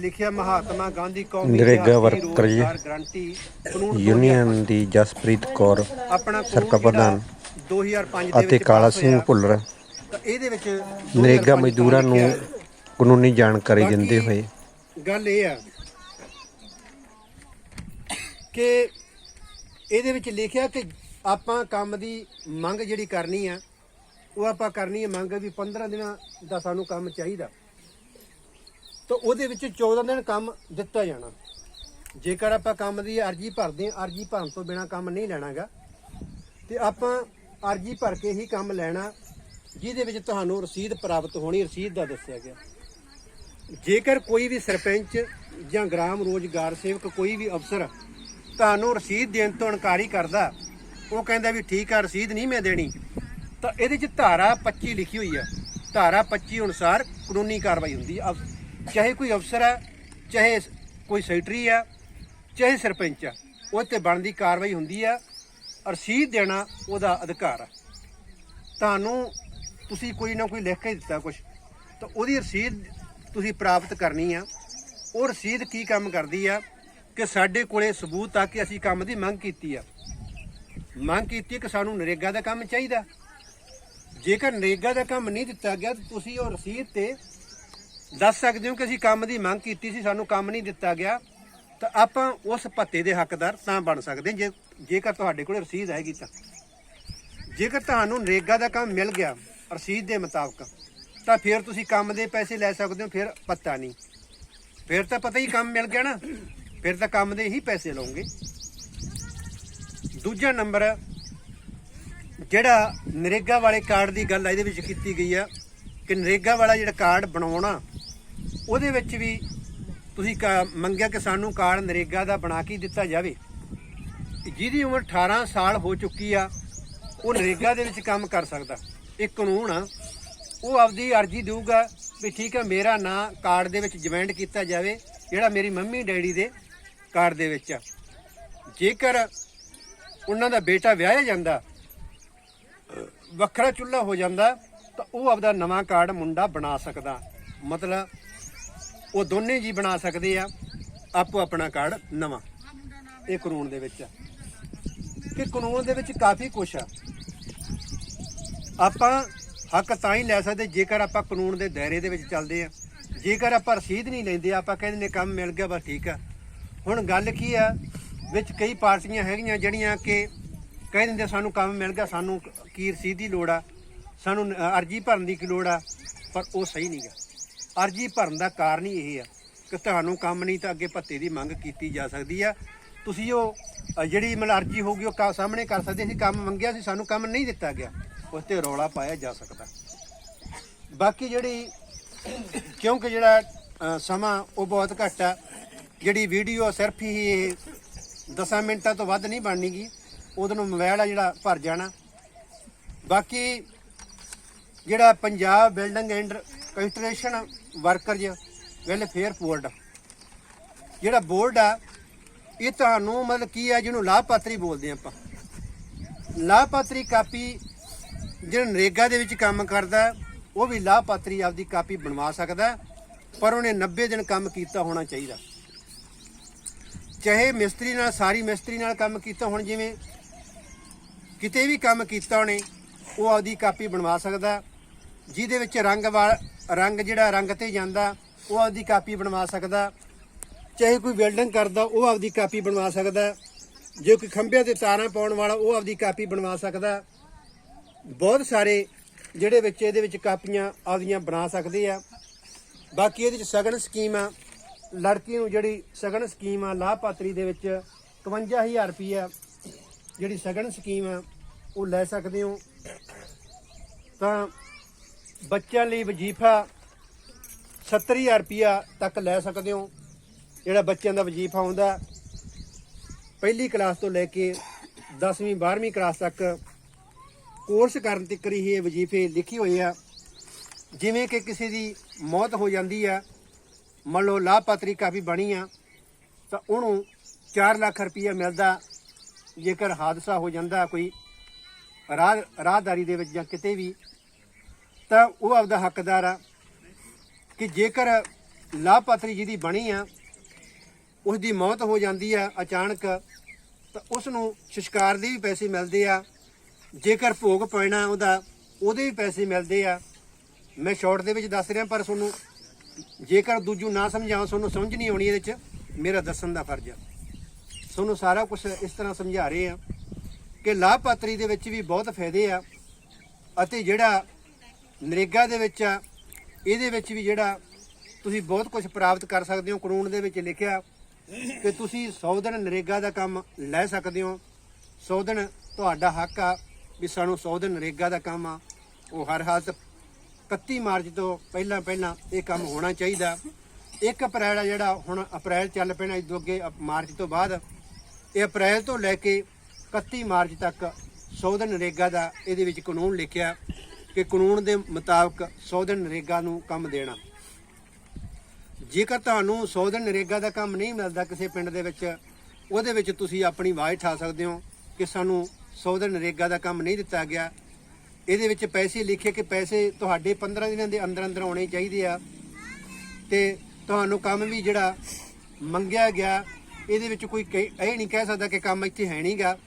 लिखिया महात्मा गांधी कौमी नरेगा वर्कर जी guarantee union दी जसप्रीत कौर अपना सरका प्रधान 2005 ਅਤੇ ਕਾਲਾ ਸਿੰਘ ਭੁੱਲਰ ਤਾਂ ਇਹਦੇ ਵਿੱਚ ਨਰੇਗਾ ਮਜ਼ਦੂਰਾਂ ਨੂੰ ਕਾਨੂੰਨੀ ਜਾਣਕਾਰੀ ਦਿੰਦੇ ਹੋਏ ਗੱਲ ਇਹ ਆ ਕਿ ਇਹਦੇ ਵਿੱਚ ਲਿਖਿਆ ਕਿ ਆਪਾਂ ਕੰਮ ਦੀ ਮੰਗ ਜਿਹੜੀ ਕਰਨੀ ਆ ਉਹ ਆਪਾਂ ਕਰਨੀ ਹੈ ਮੰਗ ਵੀ 15 ਦਿਨਾਂ ਦਾ ਸਾਨੂੰ ਕੰਮ ਚਾਹੀਦਾ ਤਾਂ ਉਹਦੇ ਵਿੱਚ 14 ਦਿਨ ਕੰਮ ਦਿੱਤਾ ਜਾਣਾ। ਜੇਕਰ ਆਪਾਂ ਕੰਮ ਦੀ ਅਰਜ਼ੀ ਭਰਦੇ ਹਾਂ, ਅਰਜ਼ੀ ਭਰਨ ਤੋਂ ਬਿਨਾਂ ਕੰਮ ਨਹੀਂ ਲੈਣਾਗਾ ਤੇ ਆਪਾਂ ਅਰਜ਼ੀ ਭਰ ਕੇ ਹੀ ਕੰਮ ਲੈਣਾ, ਜਿਹਦੇ ਵਿੱਚ ਤੁਹਾਨੂੰ ਰਸੀਦ ਪ੍ਰਾਪਤ ਹੋਣੀ। ਰਸੀਦ ਦਾ ਦੱਸਿਆ ਗਿਆ ਜੇਕਰ ਕੋਈ ਵੀ ਸਰਪੰਚ ਜਾਂ ਗ੍ਰਾਮ ਰੋਜ਼ਗਾਰ ਸੇਵਕ ਕੋਈ ਵੀ ਅਫਸਰ ਤੁਹਾਨੂੰ ਰਸੀਦ ਦੇਣ ਤੋਂ ਇਨਕਾਰੀ ਕਰਦਾ, ਉਹ ਕਹਿੰਦਾ ਵੀ ਠੀਕ ਆ ਰਸੀਦ ਨਹੀਂ ਮੈਂ ਦੇਣੀ, ਤਾਂ ਇਹਦੇ 'ਚ ਧਾਰਾ 25 ਲਿਖੀ ਹੋਈ ਆ। ਧਾਰਾ 25 ਅਨੁਸਾਰ ਕਾਨੂੰਨੀ ਕਾਰਵਾਈ ਹੁੰਦੀ ਆ। ਚਾਹੇ ਕੋਈ ਅਫਸਰ ਆ, ਚਾਹੇ ਕੋਈ ਸੈਕਟਰੀ ਆ, ਚਾਹੇ ਸਰਪੰਚ ਆ, ਉਹ 'ਤੇ ਬਣਦੀ ਕਾਰਵਾਈ ਹੁੰਦੀ ਆ। ਰਸੀਦ ਦੇਣਾ ਉਹਦਾ ਅਧਿਕਾਰ ਆ। ਤੁਹਾਨੂੰ ਤੁਸੀਂ ਕੋਈ ਨਾ ਕੋਈ ਲਿਖ ਕੇ ਦਿੱਤਾ ਕੁਛ, ਤਾਂ ਉਹਦੀ ਰਸੀਦ ਤੁਸੀਂ ਪ੍ਰਾਪਤ ਕਰਨੀ ਆ। ਉਹ ਰਸੀਦ ਕੀ ਕੰਮ ਕਰਦੀ ਆ ਕਿ ਸਾਡੇ ਕੋਲੇ ਸਬੂਤ ਆ ਕਿ ਅਸੀਂ ਕੰਮ ਦੀ ਮੰਗ ਕੀਤੀ ਆ। ਮੰਗ ਕੀਤੀ ਕਿ ਸਾਨੂੰ ਨਰੇਗਾ ਦਾ ਕੰਮ ਚਾਹੀਦਾ। ਜੇਕਰ ਨਰੇਗਾ ਦਾ ਕੰਮ ਨਹੀਂ ਦਿੱਤਾ ਗਿਆ ਤਾਂ ਤੁਸੀਂ ਉਹ ਰਸੀਦ ਤੇ ਦੱਸ ਸਕਦੇ ਹੋ ਕਿ ਅਸੀਂ ਕੰਮ ਦੀ ਮੰਗ ਕੀਤੀ ਸੀ, ਸਾਨੂੰ ਕੰਮ ਨਹੀਂ ਦਿੱਤਾ ਗਿਆ, ਤਾਂ ਆਪਾਂ ਉਸ ਭੱਤੇ ਦੇ ਹੱਕਦਾਰ ਤਾਂ ਬਣ ਸਕਦੇ ਜੇਕਰ ਤੁਹਾਡੇ ਕੋਲ ਰਸੀਦ ਆਏਗੀ। ਤਾਂ ਜੇਕਰ ਤੁਹਾਨੂੰ ਨਰੇਗਾ ਦਾ ਕੰਮ ਮਿਲ ਗਿਆ ਰਸੀਦ ਦੇ ਮੁਤਾਬਕ, ਤਾਂ ਫਿਰ ਤੁਸੀਂ ਕੰਮ ਦੇ ਪੈਸੇ ਲੈ ਸਕਦੇ ਹੋ। ਫਿਰ ਪਤਾ ਨਹੀਂ, ਫਿਰ ਤਾਂ ਪਤਾ ਹੀ ਕੰਮ ਮਿਲ ਗਿਆ ਨਾ, ਫਿਰ ਤਾਂ ਕੰਮ ਦੇ ਹੀ ਪੈਸੇ ਲਓਗੇ। ਦੂਜਾ ਨੰਬਰ ਜਿਹੜਾ ਨਰੇਗਾ ਵਾਲੇ ਕਾਰਡ ਦੀ ਗੱਲ ਇਹਦੇ ਵਿੱਚ ਕੀਤੀ ਗਈ ਆ ਕਿ ਨਰੇਗਾ ਵਾਲਾ ਜਿਹੜਾ ਕਾਰਡ ਬਣਾਉਣਾ, ਉਹਦੇ ਵਿੱਚ ਵੀ ਤੁਸੀਂ ਮੰਗਿਆ ਕਿ ਸਾਨੂੰ ਕਾਰਡ ਨਰੇਗਾ ਦਾ ਬਣਾ ਕੇ ਦਿੱਤਾ ਜਾਵੇ। ਜਿਹਦੀ ਉਮਰ 18 ਸਾਲ ਹੋ ਚੁੱਕੀ ਆ ਉਹ ਨਰੇਗਾ ਦੇ ਵਿੱਚ ਕੰਮ ਕਰ ਸਕਦਾ। ਇਹ ਕਾਨੂੰਨ ਆ। ਉਹ ਆਪਦੀ ਅਰਜ਼ੀ ਦੇਊਗਾ ਵੀ ਠੀਕ ਹੈ ਮੇਰਾ ਨਾਂ ਕਾਰਡ ਦੇ ਵਿੱਚ ਜੁਆਇੰਟ ਕੀਤਾ ਜਾਵੇ, ਜਿਹੜਾ ਮੇਰੀ ਮੰਮੀ ਡੈਡੀ ਦੇ ਕਾਰਡ ਦੇ ਵਿੱਚ ਆ। ਜੇਕਰ ਉਹਨਾਂ ਦਾ ਬੇਟਾ ਵਿਆਹਿਆ ਜਾਂਦਾ, ਵੱਖਰਾ ਚੁੱਲ੍ਹਾ ਹੋ ਜਾਂਦਾ, ਤਾਂ ਉਹ ਆਪਦਾ ਨਵਾਂ ਕਾਰਡ ਮੁੰਡਾ ਬਣਾ ਸਕਦਾ। ਮਤਲਬ ਉਹ ਦੋਨੇ ਜੀ ਬਣਾ ਸਕਦੇ ਆ ਆਪੋ ਆਪਣਾ ਕਾਰਡ ਨਵਾਂ। ਇਹ ਕਾਨੂੰਨ ਦੇ ਵਿੱਚ ਆ ਕਿ ਕਾਨੂੰਨ ਦੇ ਵਿੱਚ ਕਾਫੀ ਕੁਛ ਆ। ਆਪਾਂ ਹੱਕ ਤਾਂ ਹੀ ਲੈ ਸਕਦੇ ਜੇਕਰ ਆਪਾਂ ਕਾਨੂੰਨ ਦੇ ਦਾਇਰੇ ਦੇ ਵਿੱਚ ਚੱਲਦੇ ਆ। ਜੇਕਰ ਆਪਾਂ ਰਸੀਦ ਨਹੀਂ ਲੈਂਦੇ, ਆਪਾਂ ਕਹਿੰਦੇ ਨੇ ਕੰਮ ਮਿਲ ਗਿਆ ਬਸ ਠੀਕ ਆ। ਹੁਣ ਗੱਲ ਕੀ ਆ, ਵਿੱਚ ਕਈ ਪਾਰਟੀਆਂ ਹੈਗੀਆਂ ਜਿਹੜੀਆਂ ਕਿ ਕਹਿ ਦਿੰਦੇ ਸਾਨੂੰ ਕੰਮ ਮਿਲ ਗਿਆ, ਸਾਨੂੰ ਕੀ ਰਸੀਦ ਦੀ ਲੋੜ ਆ, ਸਾਨੂੰ ਅਰਜ਼ੀ ਭਰਨ ਦੀ ਕੀ ਲੋੜ ਆ, ਪਰ ਉਹ ਸਹੀ ਨਹੀਂ ਗਾ। ਅਰਜ਼ੀ ਭਰਨ ਦਾ ਕਾਰਨ ਹੀ ਇਹ ਆ ਕਿ ਤੁਹਾਨੂੰ ਕੰਮ ਨਹੀਂ ਤਾਂ ਅੱਗੇ ਭੱਤੇ ਦੀ ਮੰਗ ਕੀਤੀ ਜਾ ਸਕਦੀ ਆ। ਤੁਸੀਂ ਉਹ ਜਿਹੜੀ ਮਤਲਬ ਅਰਜ਼ੀ ਹੋਊਗੀ ਉਹ ਸਾਹਮਣੇ ਕਰ ਸਕਦੇ ਸੀ, ਕੰਮ ਮੰਗਿਆ ਸੀ ਸਾਨੂੰ ਕੰਮ ਨਹੀਂ ਦਿੱਤਾ ਗਿਆ, ਉਸ 'ਤੇ ਰੌਲਾ ਪਾਇਆ ਜਾ ਸਕਦਾ। ਬਾਕੀ ਜਿਹੜੀ ਕਿਉਂਕਿ ਜਿਹੜਾ ਸਮਾਂ ਉਹ ਬਹੁਤ ਘੱਟ ਆ, ਜਿਹੜੀ ਵੀਡੀਓ ਸਿਰਫ ਹੀ 10 ਮਿੰਟਾਂ ਤੋਂ ਵੱਧ ਨਹੀਂ ਬਣਨੀ ਗੀ, ਉਹਦੇ ਨੂੰ ਮੋਬਾਈਲ ਆ ਜਿਹੜਾ ਭਰ ਜਾਣਾ। ਬਾਕੀ ਜਿਹੜਾ Punjab building and construction workers welfare board ਜਿਹੜਾ ਬੋਰਡ ਆ, ਇਹ ਤੁਹਾਨੂੰ ਮਤਲਬ ਕੀ ਆ, ਜਿਹਨੂੰ ਲਾਭਪਾਤਰੀ ਬੋਲਦੇ ਆਪਾਂ। ਲਾਭਪਾਤਰੀ ਕਾਪੀ ਜਿਹੜਾ ਨਰੇਗਾ ਦੇ ਵਿੱਚ ਕੰਮ ਕਰਦਾ ਉਹ ਵੀ ਲਾਭਪਾਤਰੀ ਆਪਦੀ ਕਾਪੀ ਬਣਵਾ ਸਕਦਾ, ਪਰ ਉਹਨੇ 90 ਦਿਨ ਕੰਮ ਕੀਤਾ ਹੋਣਾ ਚਾਹੀਦਾ। ਚਾਹੇ ਮਿਸਤਰੀ ਨਾਲ, ਸਾਰੀ ਮਿਸਤਰੀ ਨਾਲ ਕੰਮ ਕੀਤਾ, ਹੁਣ ਜਿਵੇਂ ਕਿਤੇ ਵੀ ਕੰਮ ਕੀਤਾ ਉਹਨੇ, ਉਹ ਆਪਦੀ ਕਾਪੀ ਬਣਵਾ ਸਕਦਾ। ਜਿਹਦੇ ਵਿੱਚ ਰੰਗ ਜਿਹੜਾ ਰੰਗ ਤੇ ਜਾਂਦਾ ਉਹ ਆਪਦੀ ਕਾਪੀ ਬਣਵਾ ਸਕਦਾ। ਚਾਹੇ ਕੋਈ ਵੈਲਡਿੰਗ ਕਰਦਾ ਉਹ ਆਪਦੀ ਕਾਪੀ ਬਣਵਾ ਸਕਦਾ। ਜੇ ਕੋਈ ਖੰਭਿਆਂ ਤੇ ਤਾਰਾਂ ਪਾਉਣ ਵਾਲਾ ਉਹ ਆਪਦੀ ਕਾਪੀ ਬਣਵਾ ਸਕਦਾ। ਬਹੁਤ ਸਾਰੇ ਜਿਹੜੇ ਵਿੱਚ ਇਹਦੇ ਵਿੱਚ ਕਾਪੀਆਂ ਆਪਦੀਆਂ ਬਣਾ ਸਕਦੇ ਆ। ਬਾਕੀ ਇਹਦੇ ਵਿੱਚ ਸਗਨ ਸਕੀਮ ਆ, ਲੜਕੀ ਨੂੰ ਜਿਹੜੀ ਸਗਨ ਸਕੀਮ ਆ ਲਾਭਪਾਤਰੀ ਦੇ ਵਿੱਚ 52,000 ਰੁਪਈਆ ਜਿਹੜੀ ਸਗਨ ਸਕੀਮ ਆ ਉਹ ਲੈ ਸਕਦੇ ਹੋ। ਤਾਂ ਬੱਚਿਆਂ ਲਈ ਵਜ਼ੀਫਾ 70,000 ਰੁਪਈਆ ਤੱਕ ਲੈ ਸਕਦੇ ਹੋ। ਜਿਹੜਾ ਬੱਚਿਆਂ ਦਾ ਵਜ਼ੀਫਾ ਆਉਂਦਾ ਪਹਿਲੀ ਕਲਾਸ ਤੋਂ ਲੈ ਕੇ 10ਵੀਂ 12ਵੀਂ ਕਲਾਸ ਤੱਕ ਕੋਰਸ ਕਰਨ ਤੱਕ ਹੀ ਇਹ ਵਜ਼ੀਫੇ ਲਿਖੇ ਹੋਏ ਆ। ਜਿਵੇਂ ਕਿ ਕਿਸੇ ਦੀ ਮੌਤ ਹੋ ਜਾਂਦੀ ਆ, ਮੰਨ ਲਓ ਲਾਭਪਾਤਰੀ ਕਾਪੀ ਬਣੀ ਆ, ਤਾਂ ਉਹਨੂੰ 4 ਲੱਖ ਰੁਪਈਆ ਮਿਲਦਾ। ਜੇਕਰ ਹਾਦਸਾ ਹੋ ਜਾਂਦਾ ਕੋਈ ਰਾਹਦਾਰੀ ਦੇ ਵਿੱਚ ਜਾਂ ਕਿਤੇ ਵੀ, ਤਾਂ ਉਹ ਆਪਦਾ ਹੱਕਦਾਰ ਆ। ਕਿ ਜੇਕਰ ਲਾਭਪਾਤਰੀ ਜਿਹਦੀ ਬਣੀ ਆ ਉਸ ਦੀ ਮੌਤ ਹੋ ਜਾਂਦੀ ਆ ਅਚਾਨਕ, ਤਾਂ ਉਸ ਨੂੰ ਸੰਸਕਾਰ ਦੇ ਵੀ ਪੈਸੇ ਮਿਲਦੇ ਆ। ਜੇਕਰ ਭੋਗ ਪੈਣਾ ਉਹਦੇ ਵੀ ਪੈਸੇ ਮਿਲਦੇ ਆ। ਮੈਂ ਸ਼ਾਰਟ ਦੇ ਵਿੱਚ ਦੱਸ ਰਿਹਾ, ਪਰ ਤੁਹਾਨੂੰ ਜੇਕਰ ਦੂਜੂ ਨਾ ਸਮਝਾਵਾਂ, ਤੁਹਾਨੂੰ ਸਮਝ ਨਹੀਂ ਆਉਣੀ, ਇਹਦੇ 'ਚ ਮੇਰਾ ਦੱਸਣ ਦਾ ਫਰਜ਼ ਆ। ਤੁਹਾਨੂੰ ਸਾਰਾ ਕੁਝ ਇਸ ਤਰ੍ਹਾਂ ਸਮਝਾ ਰਹੇ ਆ ਕਿ ਲਾਭਪਾਤਰੀ ਦੇ ਵਿੱਚ ਵੀ ਬਹੁਤ ਫਾਇਦੇ ਆ, ਅਤੇ ਜਿਹੜਾ ਨਰੇਗਾ ਦੇ ਵਿੱਚ ਆ ਇਹਦੇ ਵਿੱਚ ਵੀ ਜਿਹੜਾ ਤੁਸੀਂ ਬਹੁਤ ਕੁਝ ਪ੍ਰਾਪਤ ਕਰ ਸਕਦੇ ਹੋ। ਕਾਨੂੰਨ ਦੇ ਵਿੱਚ ਲਿਖਿਆ ਕਿ ਤੁਸੀਂ 100 ਦਿਨ ਨਰੇਗਾ ਦਾ ਕੰਮ ਲੈ ਸਕਦੇ ਹੋ। 100 ਦਿਨ ਤੁਹਾਡਾ ਹੱਕ ਆ ਵੀ ਸਾਨੂੰ 100 ਦਿਨ ਨਰੇਗਾ ਦਾ ਕੰਮ ਆ, ਉਹ ਹਰ ਹਾਲਤ 31 ਮਾਰਚ ਤੋਂ ਪਹਿਲਾਂ ਇਹ ਕੰਮ ਹੋਣਾ ਚਾਹੀਦਾ। 1 ਅਪ੍ਰੈਲ ਆ ਜਿਹੜਾ ਹੁਣ ਅਪ੍ਰੈਲ ਚੱਲ ਪੈਣਾ, ਇਸ ਤੋਂ ਅੱਗੇ ਮਾਰਚ ਤੋਂ ਬਾਅਦ, ਇਹ ਅਪ੍ਰੈਲ ਤੋਂ ਲੈ ਕੇ 31 ਮਾਰਚ ਤੱਕ 100 ਦਿਨ ਨਰੇਗਾ ਦਾ ਇਹਦੇ ਵਿੱਚ ਕਾਨੂੰਨ ਲਿਖਿਆ ਕਿ ਕਾਨੂੰਨ ਦੇ ਮੁਤਾਬਕ 100 ਦਿਨ ਨਰੇਗਾ ਨੂੰ ਕੰਮ ਦੇਣਾ। ਜੇਕਰ ਤੁਹਾਨੂੰ 100 ਦਿਨ ਨਰੇਗਾ ਦਾ ਕੰਮ ਨਹੀਂ ਮਿਲਦਾ ਕਿਸੇ ਪਿੰਡ ਦੇ ਵਿੱਚ, ਉਹਦੇ ਵਿੱਚ ਤੁਸੀਂ ਆਪਣੀ ਆਵਾਜ਼ ਉਠਾ ਸਕਦੇ ਹੋ ਕਿ ਸਾਨੂੰ 100 ਦਿਨ ਨਰੇਗਾ ਦਾ ਕੰਮ ਨਹੀਂ ਦਿੱਤਾ ਗਿਆ। ਇਹਦੇ ਵਿੱਚ ਪੈਸੇ ਲਿਖੇ ਕਿ ਪੈਸੇ ਤੁਹਾਡੇ 15 ਦਿਨਾਂ ਦੇ ਅੰਦਰ ਆਉਣੇ ਚਾਹੀਦੇ ਆ, ਤੇ ਤੁਹਾਨੂੰ ਕੰਮ ਵੀ ਜਿਹੜਾ ਮੰਗਿਆ ਗਿਆ ਇਹਦੇ ਵਿੱਚ ਕੋਈ ਇਹ ਨਹੀਂ ਕਹਿ ਸਕਦਾ ਕਿ ਕੰਮ ਇੱਥੇ ਹੈ ਨਹੀਂਗਾ।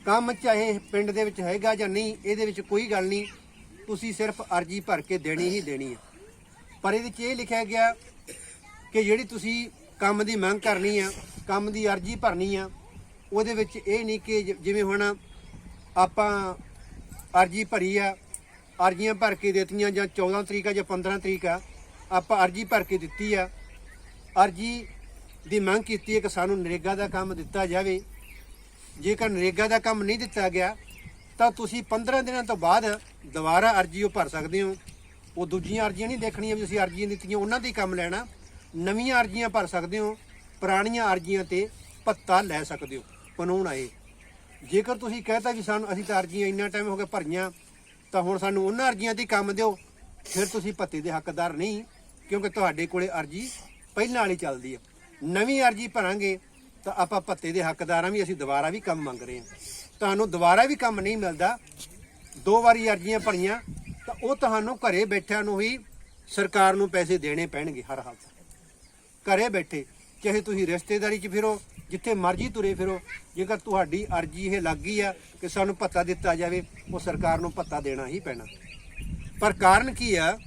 ਕੰਮ ਚਾਹੇ ਪਿੰਡ ਦੇ ਵਿੱਚ ਹੈਗਾ ਜਾਂ ਨਹੀਂ, ਇਹਦੇ ਵਿੱਚ ਕੋਈ ਗੱਲ ਨਹੀਂ, ਤੁਸੀਂ ਸਿਰਫ ਅਰਜੀ ਭਰ ਕੇ ਦੇਣੀ ਹੀ ਦੇਣੀ ਹੈ। ਪਰ ਇਹਦੇ 'ਚ ਇਹ ਲਿਖਿਆ ਗਿਆ ਕਿ ਜਿਹੜੀ ਤੁਸੀਂ ਕੰਮ ਦੀ ਮੰਗ ਕਰਨੀ ਆ, ਕੰਮ ਦੀ ਅਰਜੀ ਭਰਨੀ ਆ, ਉਹਦੇ ਵਿੱਚ ਇਹ ਨਹੀਂ ਕਿ ਜਿਵੇਂ ਹੁਣ ਆਪਾਂ ਅਰਜੀ ਭਰੀ ਆ, ਅਰਜੀਆਂ ਭਰ ਕੇ ਦਿੱਤੀਆਂ ਜਾਂ 14 ਤਰੀਕ ਆ ਜਾਂ 15 ਤਰੀਕ ਆ, ਆਪਾਂ ਅਰਜੀ ਭਰ ਕੇ ਦਿੱਤੀ ਆ, ਅਰਜੀ ਦੀ ਮੰਗ ਕੀਤੀ ਹੈ ਕਿ ਸਾਨੂੰ ਨਰੇਗਾ ਦਾ ਕੰਮ ਦਿੱਤਾ ਜਾਵੇ। ਜੇਕਰ ਨਰੇਗਾ ਦਾ ਕੰਮ ਨਹੀਂ ਦਿੱਤਾ ਗਿਆ ਤਾਂ ਤੁਸੀਂ 15 ਦਿਨਾਂ ਤੋਂ ਬਾਅਦ ਦੁਬਾਰਾ ਅਰਜੀ ਉਹ ਭਰ ਸਕਦੇ ਹੋ। ਉਹ ਦੂਜੀਆਂ ਅਰਜੀਆਂ ਨਹੀਂ ਦੇਖਣੀਆਂ ਵੀ ਅਸੀਂ ਅਰਜੀਆਂ ਦਿੱਤੀਆਂ ਉਹਨਾਂ ਦੀ ਕੰਮ ਲੈਣਾ, ਨਵੀਆਂ ਅਰਜੀਆਂ ਭਰ ਸਕਦੇ ਹੋ, ਪੁਰਾਣੀਆਂ ਅਰਜੀਆਂ ਤੇ ਭੱਤਾ ਲੈ ਸਕਦੇ ਹੋ। ਕਾਨੂੰਨ ਆਏ ਜੇਕਰ ਤੁਸੀਂ ਕਹਿਤਾ ਵੀ ਸਾਨੂੰ ਅਸੀਂ ਤਾਂ ਅਰਜੀਆਂ ਇੰਨਾ ਟਾਈਮ ਹੋ ਗਿਆ ਭਰੀਆਂ, ਤਾਂ ਹੁਣ ਸਾਨੂੰ ਉਹਨਾਂ ਅਰਜੀਆਂ ਤੇ ਕੰਮ ਦਿਓ, ਫਿਰ ਤੁਸੀਂ ਭੱਤੇ ਦੇ ਹੱਕਦਾਰ ਨਹੀਂ, ਕਿਉਂਕਿ ਤੁਹਾਡੇ ਕੋਲੇ ਅਰਜੀ ਪਹਿਲਾਂ ਵਾਲੀ ਚੱਲਦੀ ਹੈ। ਨਵੀਂ ਅਰਜੀ ਭਰਾਂਗੇ ਤਾਂ ਆਪਾਂ ਭੱਤੇ ਦੇ ਹੱਕਦਾਰਾਂ ਵੀ, ਅਸੀਂ ਦੁਬਾਰਾ ਵੀ ਕੰਮ ਮੰਗ ਰਹੇ ਹਾਂ। ਤੁਹਾਨੂੰ ਦੁਬਾਰਾ ਵੀ ਕੰਮ ਨਹੀਂ ਮਿਲਦਾ, 2 ਵਾਰੀ ਅਰਜੀਆਂ ਭਰੀਆਂ ਤਾਂ ਉਹ ਤੁਹਾਨੂੰ ਘਰੇ ਬੈਠਿਆਂ ਨੂੰ ਹੀ ਸਰਕਾਰ ਨੂੰ ਪੈਸੇ ਦੇਣੇ ਪੈਣਗੇ। ਹਰ ਹਾਲਤ ਘਰੇ ਬੈਠੇ, ਚਾਹੇ ਤੁਸੀਂ ਰਿਸ਼ਤੇਦਾਰੀ 'ਚ ਫਿਰੋ, ਜਿੱਥੇ ਮਰਜ਼ੀ ਤੁਰੇ ਫਿਰੋ, ਜੇਕਰ ਤੁਹਾਡੀ ਅਰਜੀ ਇਹ ਲੱਗ ਗਈ ਆ ਕਿ ਸਾਨੂੰ ਭੱਤਾ ਦਿੱਤਾ ਜਾਵੇ, ਉਹ ਸਰਕਾਰ ਨੂੰ ਭੱਤਾ ਦੇਣਾ ਹੀ ਪੈਣਾ। ਪਰ ਕਾਰਨ ਕੀ ਆ?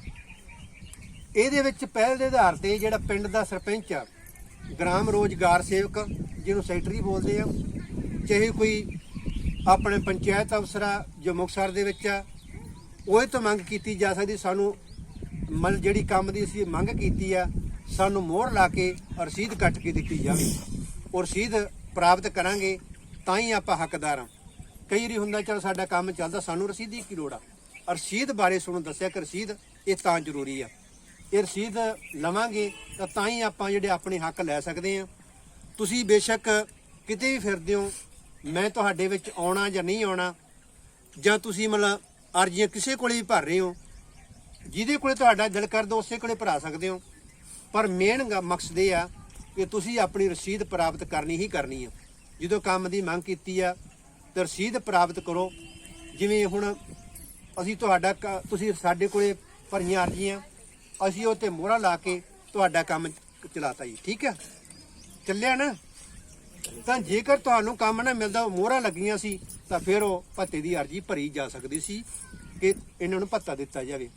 ਇਹਦੇ ਵਿੱਚ ਪਹਿਲ ਦੇ ਆਧਾਰ ਤੇ ਜਿਹੜਾ ਪਿੰਡ ਦਾ ਸਰਪੰਚ ਆ, ਗ੍ਰਾਮ ਰੋਜ਼ਗਾਰ ਸੇਵਕ ਜਿਹਨੂੰ ਸੈਕਟਰੀ ਬੋਲਦੇ ਆ, ਚਾਹੇ ਕੋਈ ਆਪਣੇ ਪੰਚਾਇਤ ਅਫਸਰ ਆ ਜੋ ਮੁਕਤਸਰ ਦੇ ਵਿੱਚ ਆ, ਉਹ ਤੋਂ ਮੰਗ ਕੀਤੀ ਜਾ ਸਕਦੀ ਸਾਨੂੰ ਜਿਹੜੀ ਕੰਮ ਦੀ ਅਸੀਂ ਮੰਗ ਕੀਤੀ ਆ, ਸਾਨੂੰ ਮੋਹਰ ਲਾ ਕੇ ਰਸੀਦ ਕੱਟ ਕੇ ਦਿੱਤੀ ਜਾਵੇ। ਉਹ ਰਸੀਦ ਪ੍ਰਾਪਤ ਕਰਾਂਗੇ ਤਾਂ ਹੀ ਆਪਾਂ ਹੱਕਦਾਰ ਹਾਂ। ਕਈ ਵਾਰੀ ਹੁੰਦਾ ਚਲ ਸਾਡਾ ਕੰਮ ਚੱਲਦਾ, ਸਾਨੂੰ ਰਸੀਦ ਦੀ ਕੀ ਲੋੜ ਆ? ਰਸੀਦ ਬਾਰੇ ਤੁਹਾਨੂੰ ਦੱਸਿਆ ਕਿ ਰਸੀਦ ਇਹ ਤਾਂ ਜ਼ਰੂਰੀ ਆ। ਇਹ ਰਸੀਦ ਲਵਾਂਗੇ ਤਾਂ ਹੀ ਆਪਾਂ ਜਿਹੜੇ ਆਪਣੇ ਹੱਕ ਲੈ ਸਕਦੇ ਹਾਂ। ਤੁਸੀਂ ਬੇਸ਼ੱਕ ਕਿਤੇ ਵੀ ਫਿਰਦੇ ਹੋ, ਮੈਂ ਤੁਹਾਡੇ ਵਿੱਚ ਆਉਣਾ ਜਾਂ ਨਹੀਂ ਆਉਣਾ, ਜਾਂ ਤੁਸੀਂ ਮਤਲਬ ਅਰਜ਼ੀਆਂ ਕਿਸੇ ਕੋਲੇ ਵੀ ਭਰ ਰਹੇ ਹੋ, ਜਿਹਦੇ ਕੋਲੇ ਤੁਹਾਡਾ ਦਿਲ ਕਰਦਾ ਉਸੇ ਕੋਲੇ ਭਰਾ ਸਕਦੇ ਹੋ। ਪਰ ਮੇਨ ਮਕਸਦ ਇਹ ਆ ਕਿ ਤੁਸੀਂ ਆਪਣੀ ਰਸੀਦ ਪ੍ਰਾਪਤ ਕਰਨੀ ਹੀ ਕਰਨੀ ਆ। ਜਦੋਂ ਕੰਮ ਦੀ ਮੰਗ ਕੀਤੀ ਆ ਤਾਂ ਰਸੀਦ ਪ੍ਰਾਪਤ ਕਰੋ। ਜਿਵੇਂ ਹੁਣ ਅਸੀਂ ਤੁਸੀਂ ਸਾਡੇ ਕੋਲੇ ਭਰੀਆਂ ਅਰਜ਼ੀਆਂ, ਅਸੀਂ ਉਹ 'ਤੇ ਮੋਹਰਾਂ ਲਾ ਕੇ ਤੁਹਾਡਾ ਕੰਮ ਚਲਾਤਾ ਜੀ, ਠੀਕ ਆ, ਚੱਲਿਆ ਨਾ। ਤਾਂ ਜੇਕਰ ਤੁਹਾਨੂੰ ਕੰਮ ਨਾ ਮਿਲਦਾ, ਮੋਹਰਾਂ ਲੱਗੀਆਂ ਸੀ, ਤਾਂ ਫਿਰ ਉਹ ਭੱਤੇ ਦੀ ਅਰਜ਼ੀ ਭਰੀ ਜਾ ਸਕਦੀ ਸੀ ਕਿ ਇਹਨਾਂ ਨੂੰ ਭੱਤਾ ਦਿੱਤਾ ਜਾਵੇ।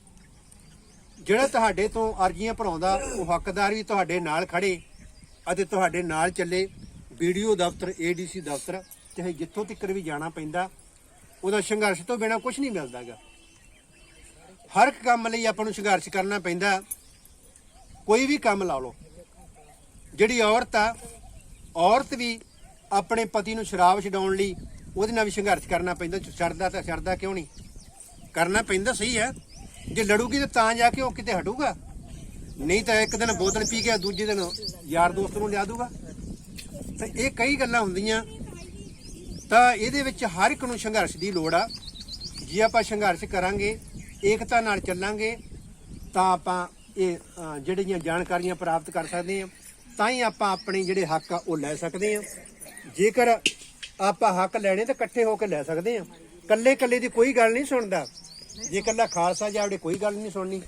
ਜਿਹੜਾ ਤੁਹਾਡੇ ਤੋਂ ਅਰਜ਼ੀਆਂ ਭਰਾਉਂਦਾ, ਉਹ ਹੱਕਦਾਰ ਵੀ ਤੁਹਾਡੇ ਨਾਲ ਖੜੇ ਅਤੇ ਤੁਹਾਡੇ ਨਾਲ ਚੱਲੇ। BDO ਦਫ਼ਤਰ, ADC ਦਫ਼ਤਰ, ਚਾਹੇ ਜਿੱਥੋਂ ਤੱਕ ਵੀ ਜਾਣਾ ਪੈਂਦਾ, ਉਹਦਾ ਸੰਘਰਸ਼ ਤੋਂ ਬਿਨਾਂ ਕੁਝ ਨਹੀਂ ਮਿਲਦਾ ਗਾ। ਹਰ ਇੱਕ ਕੰਮ ਲਈ ਆਪਾਂ ਨੂੰ ਸੰਘਰਸ਼ ਕਰਨਾ ਪੈਂਦਾ। ਕੋਈ ਵੀ ਕੰਮ ਲਾ ਲਓ, ਜਿਹੜੀ ਔਰਤ ਆ, ਔਰਤ ਵੀ ਆਪਣੇ ਪਤੀ ਨੂੰ ਸ਼ਰਾਬ ਛਡਾਉਣ ਲਈ ਉਹਦੇ ਨਾਲ ਵੀ ਸੰਘਰਸ਼ ਕਰਨਾ ਪੈਂਦਾ। ਛੱਡਦਾ ਕਿਉਂ ਨਹੀਂ? ਕਰਨਾ ਪੈਂਦਾ, ਸਹੀ ਹੈ। ਜੇ ਲੜੂਗੀ ਤਾਂ ਜਾ ਕੇ ਉਹ ਕਿਤੇ ਹਟੂਗਾ, ਨਹੀਂ ਤਾਂ ਇੱਕ ਦਿਨ ਬੋਤਲ ਪੀ ਕੇ ਦੂਜੇ ਦਿਨ ਯਾਰ ਦੋਸਤ ਨੂੰ ਲਿਆ ਦੂਗਾ। ਤਾਂ ਇਹ ਕਈ ਗੱਲਾਂ ਹੁੰਦੀਆਂ। ਤਾਂ ਇਹਦੇ ਵਿੱਚ ਹਰ ਇੱਕ ਨੂੰ ਸੰਘਰਸ਼ ਦੀ ਲੋੜ ਆ। ਜੇ ਆਪਾਂ ਸੰਘਰਸ਼ ਕਰਾਂਗੇ, ਏਕਤਾ ਨਾਲ ਚੱਲਾਂਗੇ, ਤਾਂ ਆਪਾਂ ਇਹ ਜਿਹੜੀਆਂ ਜਾਣਕਾਰੀਆਂ ਪ੍ਰਾਪਤ ਕਰ ਸਕਦੇ ਹਾਂ, ਤਾਂ ਹੀ ਆਪਾਂ ਆਪਣੇ ਜਿਹੜੇ ਹੱਕ ਆ ਉਹ ਲੈ ਸਕਦੇ ਹਾਂ। ਜੇਕਰ ਆਪਾਂ ਹੱਕ ਲੈਣੇ ਤਾਂ ਇਕੱਠੇ ਹੋ ਕੇ ਲੈ ਸਕਦੇ ਹਾਂ। ਕੱਲੇ ਦੀ ਕੋਈ ਗੱਲ ਨਹੀਂ ਸੁਣਦਾ। ਜੇ ਇਕੱਲਾ ਖਾਲਸਾ ਜਾਵੜੇ ਕੋਈ ਗੱਲ ਨਹੀਂ ਸੁਣਨੀ,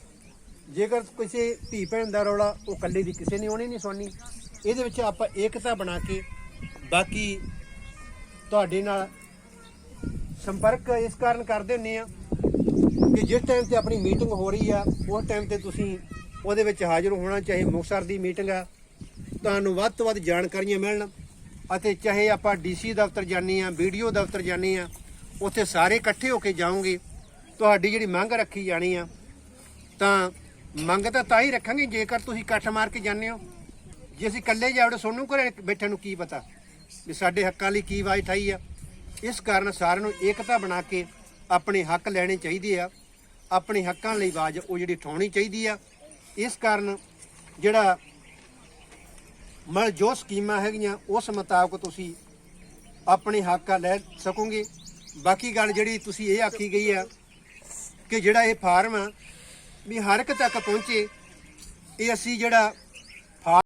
ਜੇਕਰ ਕਿਸੇ ਧੀ ਭੈਣ ਦਾ ਰੌਲਾ ਉਹ ਇਕੱਲੇ ਦੀ ਕਿਸੇ ਨੇ ਉਹਨੇ ਨਹੀਂ ਸੁਣਨੀ। ਇਹਦੇ ਵਿੱਚ ਆਪਾਂ ਏਕਤਾ ਬਣਾ ਕੇ ਬਾਕੀ ਤੁਹਾਡੇ ਨਾਲ ਸੰਪਰਕ ਇਸ ਕਾਰਨ ਕਰਦੇ ਹੁੰਦੇ ਆ ਕਿ ਜਿਸ ਟਾਈਮ ਤੇ ਆਪਣੀ ਮੀਟਿੰਗ ਹੋ ਰਹੀ ਆ ਉਸ ਟਾਈਮ ਤੇ ਤੁਸੀਂ ਉਹਦੇ ਵਿੱਚ ਹਾਜ਼ਰ ਹੋਣਾ। ਚਾਹੇ ਮੁਕਤਸਰ ਦੀ ਮੀਟਿੰਗ ਆ, ਤੁਹਾਨੂੰ ਵੱਧ ਤੋਂ ਵੱਧ ਜਾਣਕਾਰੀਆਂ ਮਿਲਣ, ਅਤੇ ਚਾਹੇ ਆਪਾਂ ਡੀਸੀ ਦਫ਼ਤਰ ਜਾਂਦੇ ਆ, BDO ਦਫ਼ਤਰ ਜਾਂਦੇ ਆ, ਉੱਥੇ ਸਾਰੇ ਇਕੱਠੇ ਹੋ ਕੇ ਜਾਓਗੇ। ਤੁਹਾਡੀ ਜਿਹੜੀ ਮੰਗ ਰੱਖੀ ਜਾਣੀ ਆ, ਤਾਂ ਮੰਗ ਤਾਂ ਹੀ ਰੱਖਾਂਗੇ ਜੇਕਰ ਤੁਸੀਂ ਇਕੱਠ ਮਾਰ ਕੇ ਜਾਂਦੇ ਹੋ। ਜੇ ਅਸੀਂ ਇਕੱਲੇ ਜਾਵੜੇ ਸੋਨੂੰ ਘਰੇ ਬੈਠਣ ਨੂੰ ਕੀ ਪਤਾ ਵੀ ਸਾਡੇ ਹੱਕਾਂ ਲਈ ਕੀ ਆਵਾਜ਼ ਉਠਾਈ ਆ। ਇਸ ਕਾਰਨ ਸਾਰਿਆਂ ਨੂੰ ਏਕਤਾ ਬਣਾ ਕੇ ਆਪਣੇ ਹੱਕ ਲੈਣੇ ਚਾਹੀਦੇ ਆ, ਆਪਣੇ ਹੱਕਾਂ ਲਈ ਆਵਾਜ਼ ਉਹ ਜਿਹੜੀ ਉਠਾਉਣੀ ਚਾਹੀਦੀ ਆ। ਇਸ ਕਾਰਨ ਜਿਹੜਾ ਮਤਲਬ ਜੋ ਸਕੀਮਾਂ ਹੈਗੀਆਂ ਉਸ ਮੁਤਾਬਕ ਤੁਸੀਂ ਆਪਣੇ ਹੱਕ ਲੈ ਸਕੋਗੇ। ਬਾਕੀ ਗੱਲ ਜਿਹੜੀ ਤੁਸੀਂ ਇਹ ਆਖੀ ਗਈ ਆ ਕਿ ਜਿਹੜਾ ਇਹ ਫਾਰਮ ਆ ਵੀ ਹਰ ਇੱਕ ਤੱਕ ਪਹੁੰਚੇ, ਇਹ ਅਸੀਂ ਜਿਹੜਾ